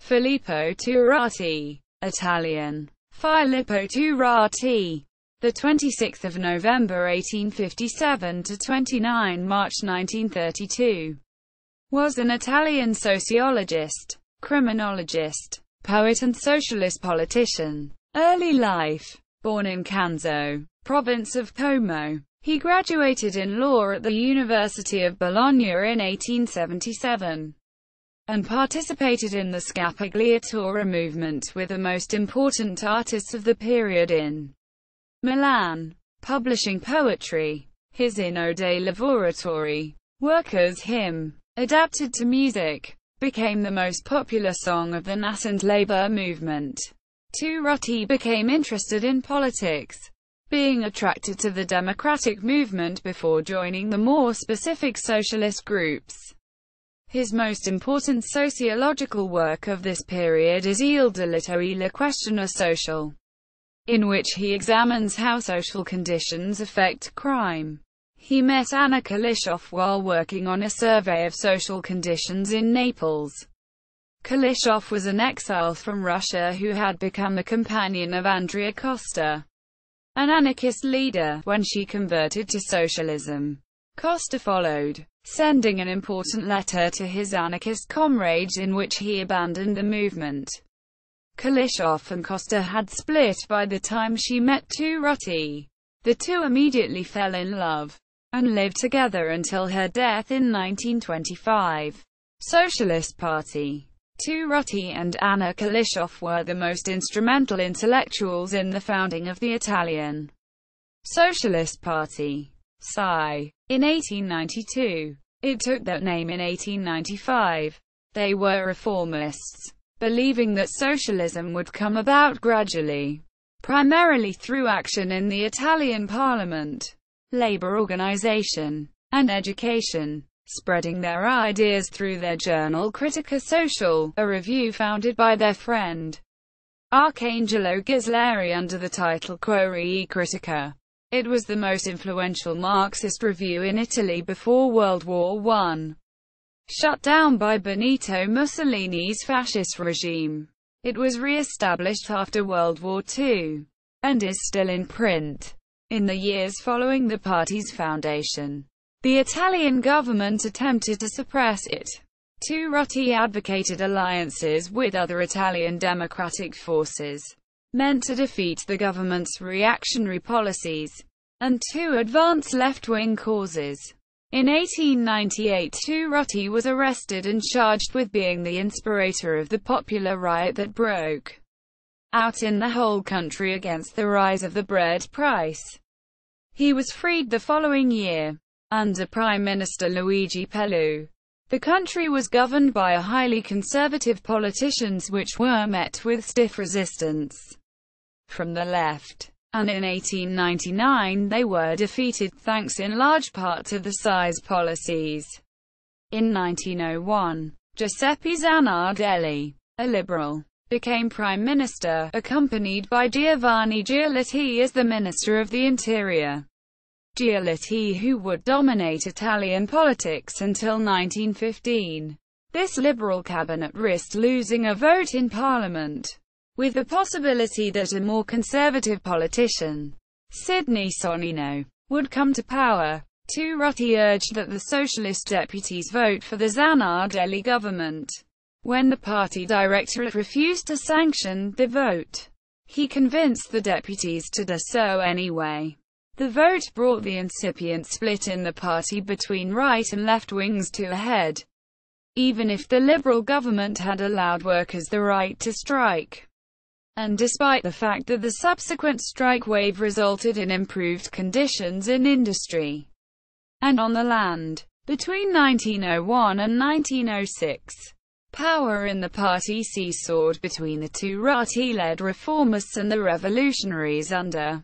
Filippo Turati, Italian, Filippo Turati, the 26th of November 1857 to 29 March 1932, was an Italian sociologist, criminologist, poet and socialist politician. Early life. Born in Canzo, province of Como, he graduated in law at the University of Bologna in 1877, and participated in the Scapigliatura movement with the most important artists of the period in Milan, publishing poetry. His Inno dei Lavoratori, workers' hymn, adapted to music, became the most popular song of the nascent labor movement. Turati became interested in politics, being attracted to the democratic movement before joining the more specific socialist groups. His most important sociological work of this period is Il delitto e la questione sociale, in which he examines how social conditions affect crime. He met Anna Kuleshov while working on a survey of social conditions in Naples. Kuleshov was an exile from Russia who had become a companion of Andrea Costa, an anarchist leader, when she converted to socialism. Costa followed, sending an important letter to his anarchist comrades in which he abandoned the movement. Kuleshov and Costa had split by the time she met Turati. The two immediately fell in love, and lived together until her death in 1925. Socialist Party. Turati and Anna Kuleshov were the most instrumental intellectuals in the founding of the Italian Socialist Party, SI, in 1892. It took that name in 1895. They were reformists, believing that socialism would come about gradually, primarily through action in the Italian parliament, labor organization, and education, spreading their ideas through their journal Critica Sociale, a review founded by their friend Arcangelo Ghisleri under the title Query e Critica. It was the most influential Marxist review in Italy before World War I. Shut down by Benito Mussolini's fascist regime, it was re-established after World War II, and is still in print. In the years following the party's foundation, the Italian government attempted to suppress it. Turati advocated alliances with other Italian democratic forces, meant to defeat the government's reactionary policies, and to advance left-wing causes. In 1898, Turati was arrested and charged with being the inspirator of the popular riot that broke out in the whole country against the rise of the bread price. He was freed the following year. Under Prime Minister Luigi Pelù, the country was governed by a highly conservative politicians which were met with stiff resistance from the left, and in 1899 they were defeated, thanks in large part to the size policies. In 1901, Giuseppe Zanardelli, a liberal, became prime minister, accompanied by Giovanni Giolitti as the Minister of the Interior. Giolitti, who would dominate Italian politics until 1915. This liberal cabinet risked losing a vote in parliament, with the possibility that a more conservative politician, Sidney Sonnino, would come to power. Turati urged that the socialist deputies vote for the Zanardelli government. When the party directorate refused to sanction the vote, he convinced the deputies to do so anyway. The vote brought the incipient split in the party between right and left wings to a head, even if the liberal government had allowed workers the right to strike, and despite the fact that the subsequent strike wave resulted in improved conditions in industry and on the land. Between 1901 and 1906, power in the party seesawed between the Turati-led reformists and the revolutionaries under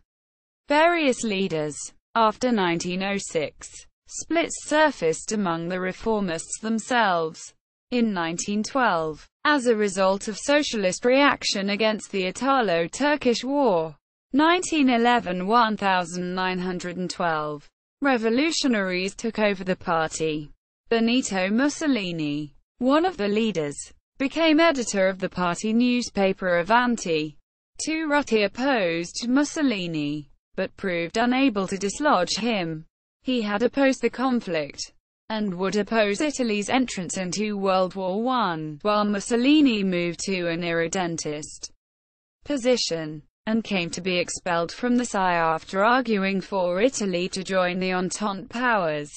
various leaders. After 1906, splits surfaced among the reformists themselves. In 1912, as a result of socialist reaction against the Italo-Turkish War, 1911–1912, revolutionaries took over the party. Benito Mussolini, one of the leaders, became editor of the party newspaper Avanti. Turati opposed Mussolini, but proved unable to dislodge him. He had opposed the conflict, and would oppose Italy's entrance into World War I, while Mussolini moved to an irredentist position, and came to be expelled from the SI after arguing for Italy to join the Entente powers.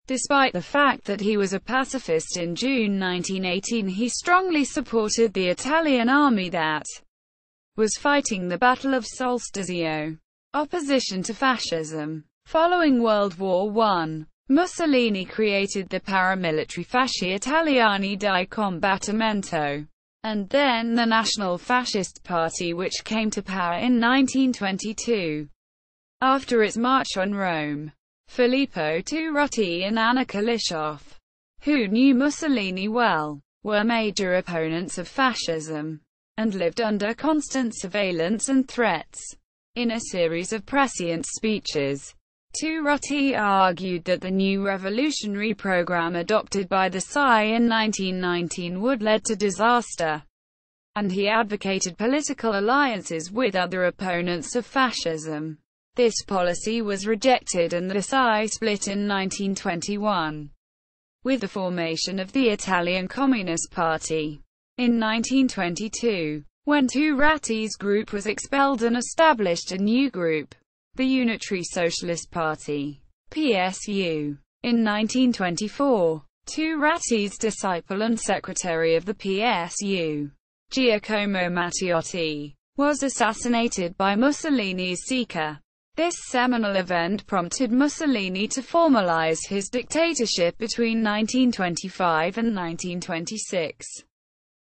Despite the fact that he was a pacifist, in June 1918 he strongly supported the Italian army that was fighting the Battle of Solstizio. Opposition to fascism. Following World War I, Mussolini created the paramilitary Fasci Italiani di Combattimento, and then the National Fascist Party, which came to power in 1922. After its march on Rome, Filippo Turati and Anna Kulishov, who knew Mussolini well, were major opponents of fascism, and lived under constant surveillance and threats. In a series of prescient speeches, Turati argued that the new revolutionary program adopted by the SI in 1919 would lead to disaster, and he advocated political alliances with other opponents of fascism. This policy was rejected and the SI split in 1921, with the formation of the Italian Communist Party. In 1922, when Turati's group was expelled and established a new group, the Unitary Socialist Party, PSU. In 1924, Turati's disciple and secretary of the PSU, Giacomo Matteotti, was assassinated by Mussolini's seeker. This seminal event prompted Mussolini to formalize his dictatorship between 1925 and 1926.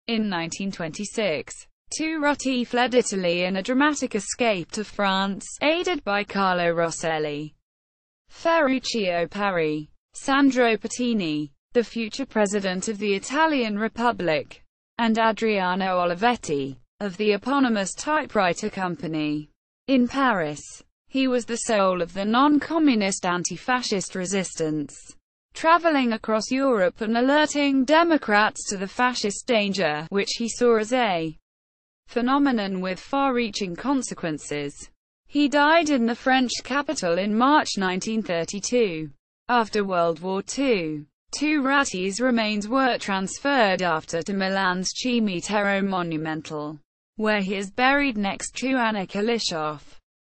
In 1926, Turati fled Italy in a dramatic escape to France, aided by Carlo Rosselli, Ferruccio Parri, Sandro Pertini, the future president of the Italian Republic, and Adriano Olivetti, of the eponymous typewriter company. In Paris, he was the soul of the non-communist anti-fascist resistance, traveling across Europe and alerting Democrats to the fascist danger, which he saw as a phenomenon with far-reaching consequences. He died in the French capital in March 1932. After World War II, Turati's remains were transferred to Milan's Cimitero Monumental, where he is buried next to Anna Kulishov.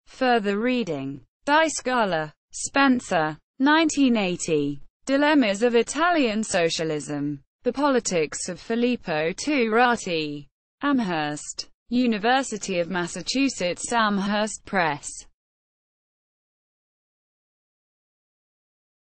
Further reading. Die Scala. Spencer. 1980. Dilemmas of Italian Socialism. The Politics of Filippo Turati. Amherst. University of Massachusetts Amherst Press.